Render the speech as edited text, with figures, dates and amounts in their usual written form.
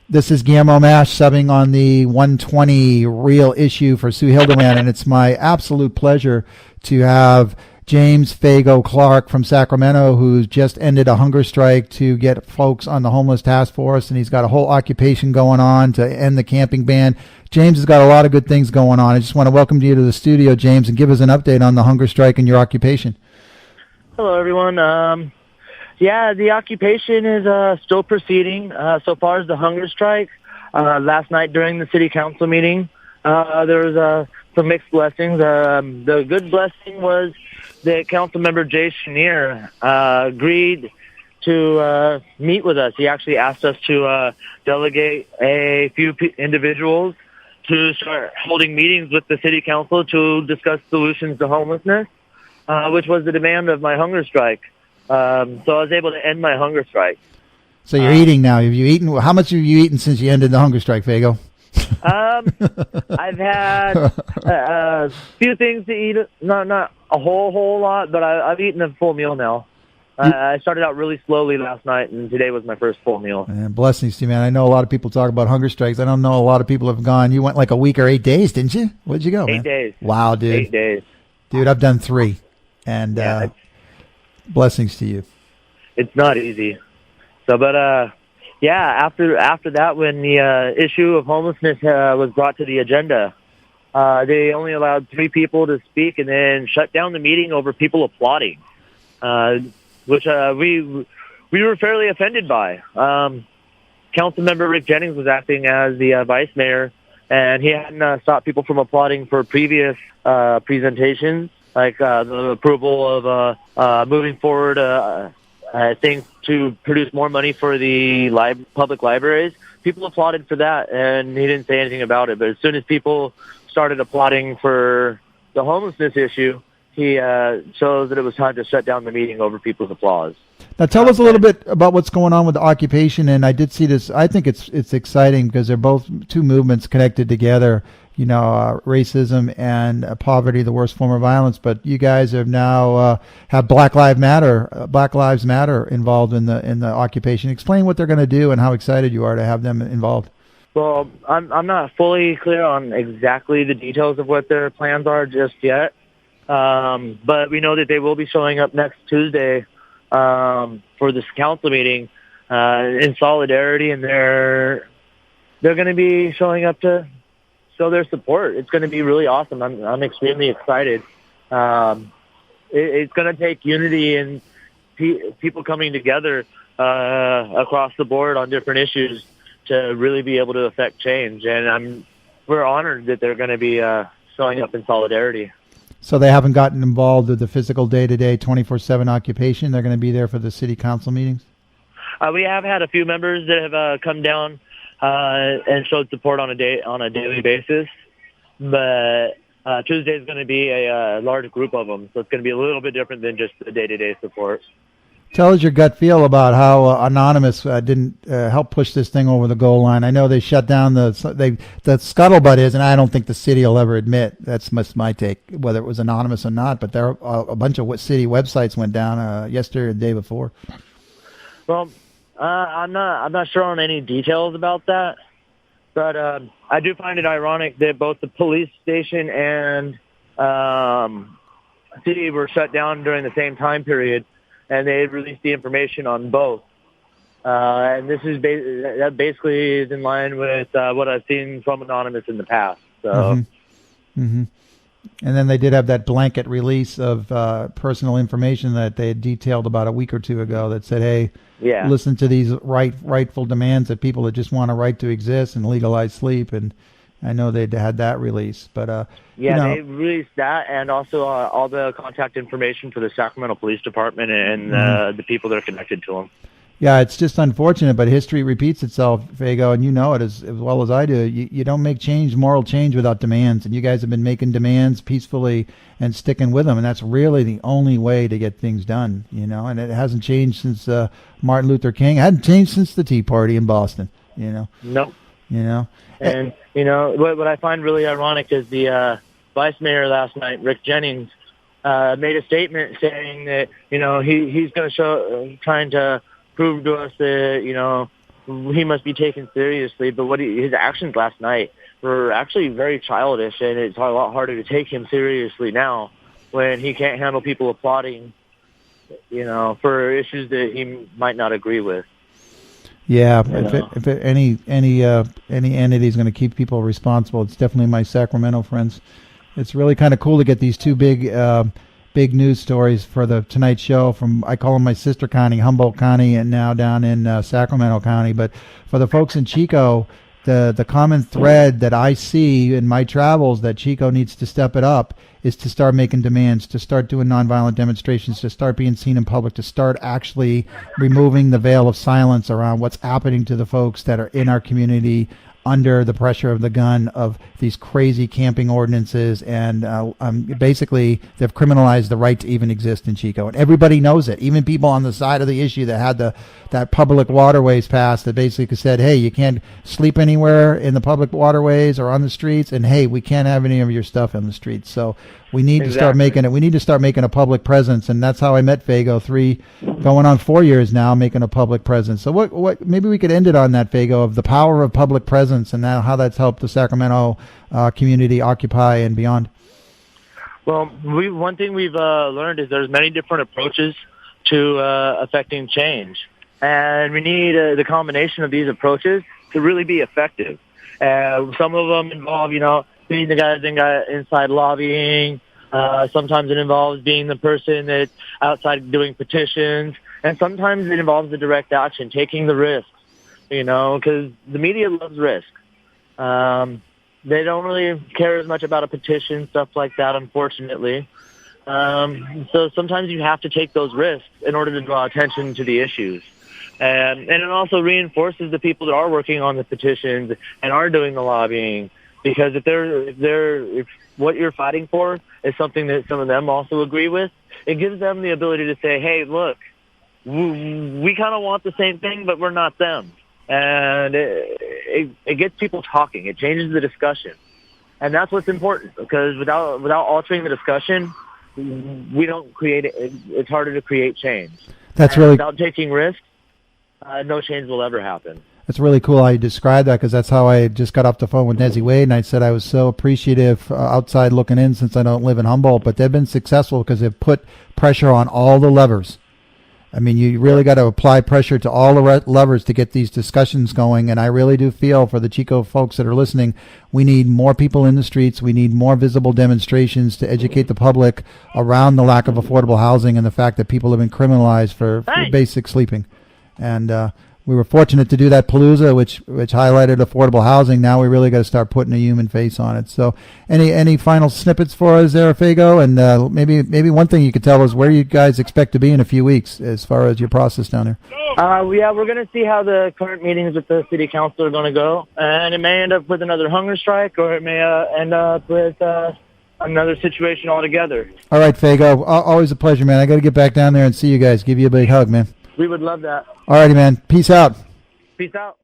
This is Guillermo Mash subbing on the 120 Real Issue for Sue Hildebrand, and it's my absolute pleasure to have James Faygo Clark from Sacramento, who's just ended a hunger strike to get folks on the homeless task force, and he's got a whole occupation going on to end the camping ban. James has got a lot of good things going on. I just want to welcome you to the studio, James, and give us an update on the hunger strike and your occupation. Hello, everyone. Yeah, the occupation is still proceeding. So far as the hunger strike, last night during the city council meeting, there was some mixed blessings. The good blessing was that Councilmember Jay Schenirer agreed to meet with us. He actually asked us to delegate a few individuals to start holding meetings with the city council to discuss solutions to homelessness, which was the demand of my hunger strike. So I was able to end my hunger strike. So you're eating now. Have you eaten? How much have you eaten since you ended the hunger strike, Faygo? I've had a few things to eat. Not a whole lot, but I've eaten a full meal now. I started out really slowly last night, and today was my first full meal. Man, blessings to you, man. I know a lot of people talk about hunger strikes. I don't know a lot of people have gone. You went like a week or 8 days, didn't you? Where'd you go, man? 8 days. Wow, dude. 8 days. Dude, I've done 3. And blessings to you. It's not easy. So, but after that, when the issue of homelessness was brought to the agenda, they only allowed 3 people to speak, and then shut down the meeting over people applauding, which we were fairly offended by. Councilmember Rick Jennings was acting as the vice mayor, and he hadn't stopped people from applauding for previous presentations, like the approval of moving forward, I think, to produce more money for the public libraries. People applauded for that, and he didn't say anything about it. But as soon as people started applauding for the homelessness issue, he chose that it was time to shut down the meeting over people's applause. Now tell us a little bit about what's going on with the occupation. And I did see this. I think it's exciting because they're both two movements connected together. You know, racism and poverty, the worst form of violence. But you guys have now have Black Lives Matter involved in the occupation. Explain what they're going to do and how excited you are to have them involved. Well, I'm not fully clear on exactly the details of what their plans are just yet. But we know that they will be showing up next Tuesday for this council meeting in solidarity, and they're going to be showing up to show their support. It's going to be really awesome. I'm extremely excited. It's going to take unity and people coming together across the board on different issues to really be able to affect change. And we're honored that they're going to be showing up in solidarity. So they haven't gotten involved with the physical day-to-day 24/7 occupation? They're going to be there for the city council meetings? We have had a few members that have come down and showed support on a daily basis, but Tuesday is going to be a large group of them, so it's going to be a little bit different than just the day-to-day support. Tell us your gut feel about how Anonymous didn't help push this thing over the goal line. I know they shut down the scuttlebutt is, and I don't think the city will ever admit, that's my take, whether it was anonymous or not, but there a bunch of city websites went down yesterday or the day before. Well, I'm not sure on any details about that, but I do find it ironic that both the police station and city were shut down during the same time period, and they had released the information on both. And this is that basically is in line with what I've seen from Anonymous in the past. So. Mm-hmm. Mm-hmm. And then they did have that blanket release of personal information that they had detailed about a week or two ago that said, hey, listen to these rightful demands that people that just want a right to exist and legalize sleep. And I know they'd had that release. But they released that, and also all the contact information for the Sacramento Police Department and the people that are connected to them. Yeah, it's just unfortunate, but history repeats itself, Faygo, and you know it as well as I do. You don't make moral change without demands, and you guys have been making demands peacefully and sticking with them, and that's really the only way to get things done, you know, and it hasn't changed since Martin Luther King. It hadn't changed since the Tea Party in Boston, you know. Nope. You know. And, you know, what I find really ironic is the vice mayor last night, Rick Jennings, made a statement saying that, you know, he's going to trying to prove to us that, you know, he must be taken seriously. But his actions last night were actually very childish, and it's a lot harder to take him seriously now when he can't handle people applauding, for issues that he might not agree with. Yeah, if any entity is going to keep people responsible, it's definitely my Sacramento friends. It's really kind of cool to get these two big news stories for the Tonight Show from, I call them my sister county, Humboldt County, and now down in Sacramento County. But for the folks in Chico, the common thread that I see in my travels that Chico needs to step it up is to start making demands, to start doing nonviolent demonstrations, to start being seen in public, to start actually removing the veil of silence around what's happening to the folks that are in our community under the pressure of the gun of these crazy camping ordinances, and basically they've criminalized the right to even exist in Chico, and everybody knows it. Even people on the side of the issue that had that public waterways passed that basically said, hey, you can't sleep anywhere in the public waterways or on the streets, and hey, we can't have any of your stuff in the streets. So we need to start making it. We need to start making a public presence, and that's how I met Faygo going on 4 years now, making a public presence. So what? Maybe we could end it on that, Faygo, of the power of public presence and how that's helped the Sacramento community occupy and beyond. Well, one thing we've learned is there's many different approaches to affecting change, and we need the combination of these approaches to really be effective. Some of them involve, being the guys inside lobbying. Sometimes it involves being the person that's outside doing petitions, and sometimes it involves the direct action, taking the risks, because the media loves risk. They don't really care as much about a petition, stuff like that, unfortunately. So sometimes you have to take those risks in order to draw attention to the issues. And it also reinforces the people that are working on the petitions and are doing the lobbying, because if what you're fighting for is something that some of them also agree with, it gives them the ability to say, hey, look, we kind of want the same thing, but we're not them. And it gets people talking. It changes the discussion. And that's what's important, because without altering the discussion, we don't create it. It's harder to create change. Without taking risks, no change will ever happen. That's really cool how you described that, because that's how I just got off the phone with Nezzy Wade, and I said I was so appreciative outside looking in, since I don't live in Humboldt, but they've been successful because they've put pressure on all the levers. I mean, you really got to apply pressure to all the levers to get these discussions going, and I really do feel for the Chico folks that are listening, we need more people in the streets. We need more visible demonstrations to educate the public around the lack of affordable housing and the fact that people have been criminalized for basic sleeping. And we were fortunate to do that Palooza, which highlighted affordable housing. Now we really got to start putting a human face on it. So, any final snippets for us there, Faygo? And maybe one thing you could tell us where you guys expect to be in a few weeks as far as your process down there. Yeah, we're going to see how the current meetings with the city council are going to go, and it may end up with another hunger strike, or it may end up with another situation altogether. All right, Faygo, always a pleasure, man. I got to get back down there and see you guys. Give you a big hug, man. We would love that. All righty, man. Peace out. Peace out.